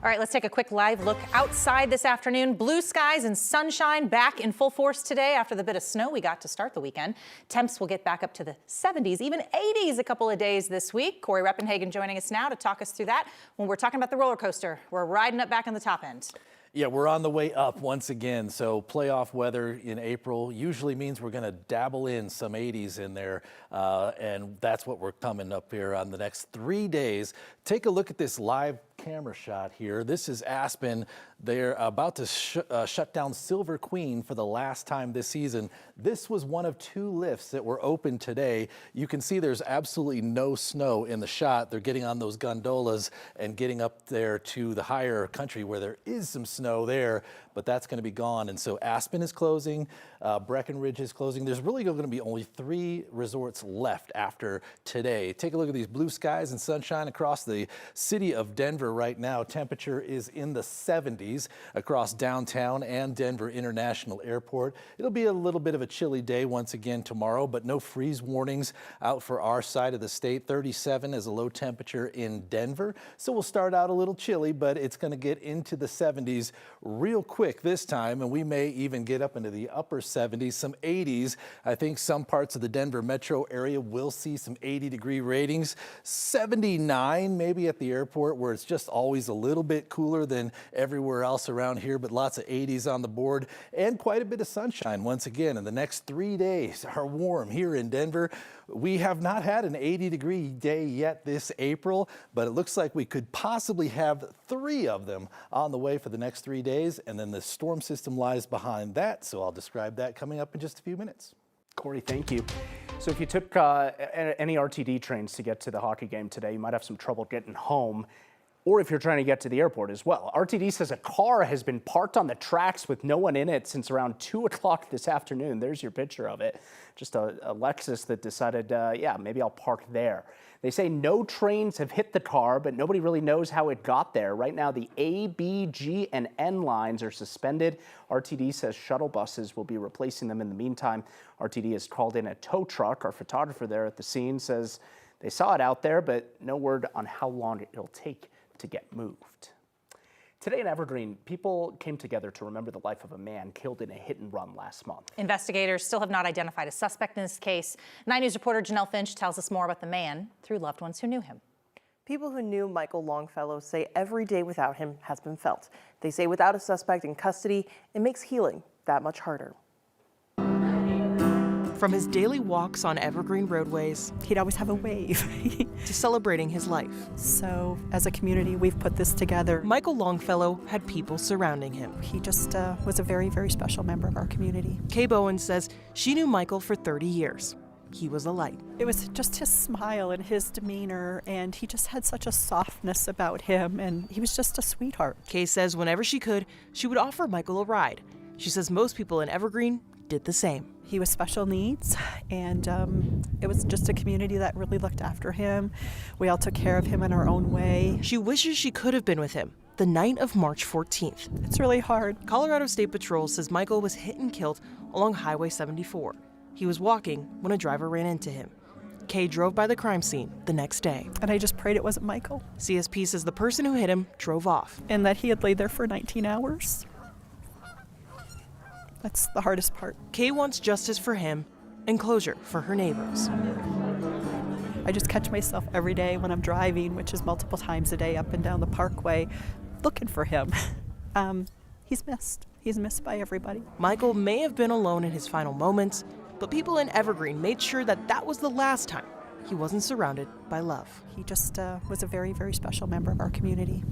All right, let's take a quick live look outside this afternoon. Blue skies and sunshine back in full force today after the bit of snow we got to start the weekend. Temps will get back up to the 70s, even 80s a couple of days this week. Corey Reppenhagen joining us now to talk us through that. When we're talking about the roller coaster, we're riding up back on the top end. Yeah, we're on the way up once again. So playoff weather in April usually means we're going to dabble in some 80s in there. And that's what we're coming up here on the next 3 days. Take a look at this live camera shot here. This is Aspen. They're about to shut down Silver Queen for the last time this season. This was one of 2 lifts that were open today. You can see there's absolutely no snow in the shot. They're getting on those gondolas and getting up there to the higher country where there is some snow there, but that's going to be gone. And so Aspen is closing, Breckenridge is closing. There's really going to be only 3 resorts left after today. Take a look at these blue skies and sunshine across the city of Denver right now. Temperature is in the 70s across downtown and Denver International Airport. It'll be a little bit of a chilly day once again tomorrow, but no freeze warnings out for our side of the state. 37 is a low temperature in Denver. So we'll start out a little chilly, but it's going to get into the 70s real quick this time, and we may even get up into the upper 70s, some 80s. I think some parts of the Denver metro area will see some 80-degree ratings. 79 maybe at the airport, where it's just always a little bit cooler than everywhere else around here, but lots of 80s on the board and quite a bit of sunshine once again. And the next 3 days are warm here in Denver. We have not had an 80-degree day yet this April, but it looks like we could possibly have 3 of them on the way for the next 3 days, and then the storm system lies behind that, so I'll describe that coming up in just a few minutes. Corey, thank you. So if you took any RTD trains to get to the hockey game today, you might have some trouble getting home, or if you're trying to get to the airport as well. RTD says a car has been parked on the tracks with no one in it since around 2 o'clock this afternoon. There's your picture of it. Just a Lexus that decided, yeah, maybe I'll park there. They say no trains have hit the car, but nobody really knows how it got there. Right now, the A, B, G, and N lines are suspended. RTD says shuttle buses will be replacing them in the meantime. RTD has called in a tow truck. Our photographer there at the scene says they saw it out there, but no word on how long it'll take to get moved. Today in Evergreen, people came together to remember the life of a man killed in a hit and run last month. Investigators still have not identified a suspect in this case. 9 News reporter Janelle Finch tells us more about the man through loved ones who knew him. People who knew Michael Longfellow say every day without him has been felt. They say without a suspect in custody, it makes healing that much harder. From his daily walks on evergreen roadways, he'd always have a wave. to celebrating his life. So as a community, we've put this together. Michael Longfellow had people surrounding him. He just was a very, very special member of our community. Kay Bowen says she knew Michael for 30 years. He was a light. It was just his smile and his demeanor, and he just had such a softness about him, and he was just a sweetheart. Kay says whenever she could, she would offer Michael a ride. She says most people in Evergreen did the same. He was special needs, and it was just a community that really looked after him. We all took care of him in our own way. She wishes she could have been with him the night of March 14th. It's really hard. Colorado State Patrol says Michael was hit and killed along Highway 74. He was walking when a driver ran into him. Kay drove by the crime scene the next day. And I just prayed it wasn't Michael. CSP says the person who hit him drove off. And that he had laid there for 19 hours. That's the hardest part. Kay wants justice for him and closure for her neighbors. I just catch myself every day when I'm driving, which is multiple times a day up and down the parkway, looking for him. He's missed. He's missed by everybody. Michael may have been alone in his final moments, but people in Evergreen made sure that that was the last time he wasn't surrounded by love. He just was a very, very special member of our community.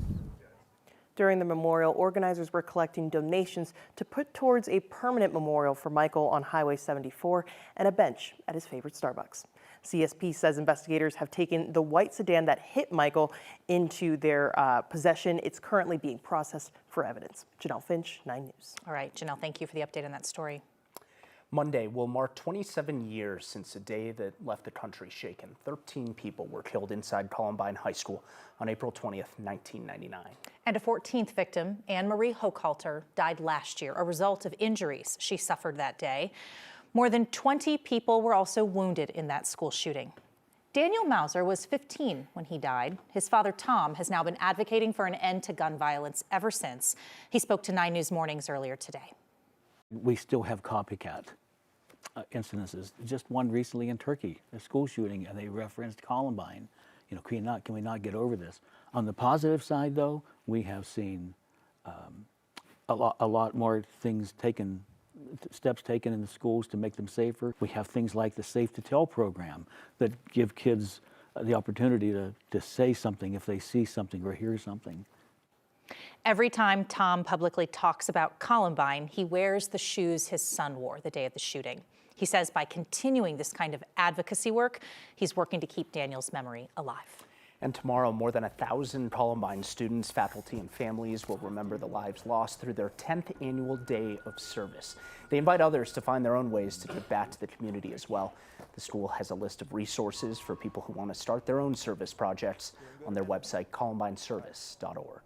During the memorial, organizers were collecting donations to put towards a permanent memorial for Michael on Highway 74 and a bench at his favorite Starbucks. CSP says investigators have taken the white sedan that hit Michael into their possession. It's currently being processed for evidence. Janelle Finch, 9 News. All right, Janelle, thank you for the update on that story. Monday will mark 27 years since a day that left the country shaken. 13 people were killed inside Columbine High School on April 20th, 1999. And a 14th victim, Anne Marie Hochhalter, died last year, a result of injuries she suffered that day. More than 20 people were also wounded in that school shooting. Daniel Mauser was 15 when he died. His father, Tom, has now been advocating for an end to gun violence ever since. He spoke to 9 News Mornings earlier today. We still have copycat incidences. Just one recently in Turkey, a school shooting, and they referenced Columbine. You know, can we not get over this? On the positive side, though, we have seen a lot more things taken, steps taken in the schools to make them safer. We have things like the Safe to Tell program that give kids the opportunity to say something if they see something or hear something. Every time Tom publicly talks about Columbine, he wears the shoes his son wore the day of the shooting. He says by continuing this kind of advocacy work, he's working to keep Daniel's memory alive. And tomorrow, more than 1,000 Columbine students, faculty, and families will remember the lives lost through their 10th annual day of service. They invite others to find their own ways to give back to the community as well. The school has a list of resources for people who want to start their own service projects on their website, columbineservice.org.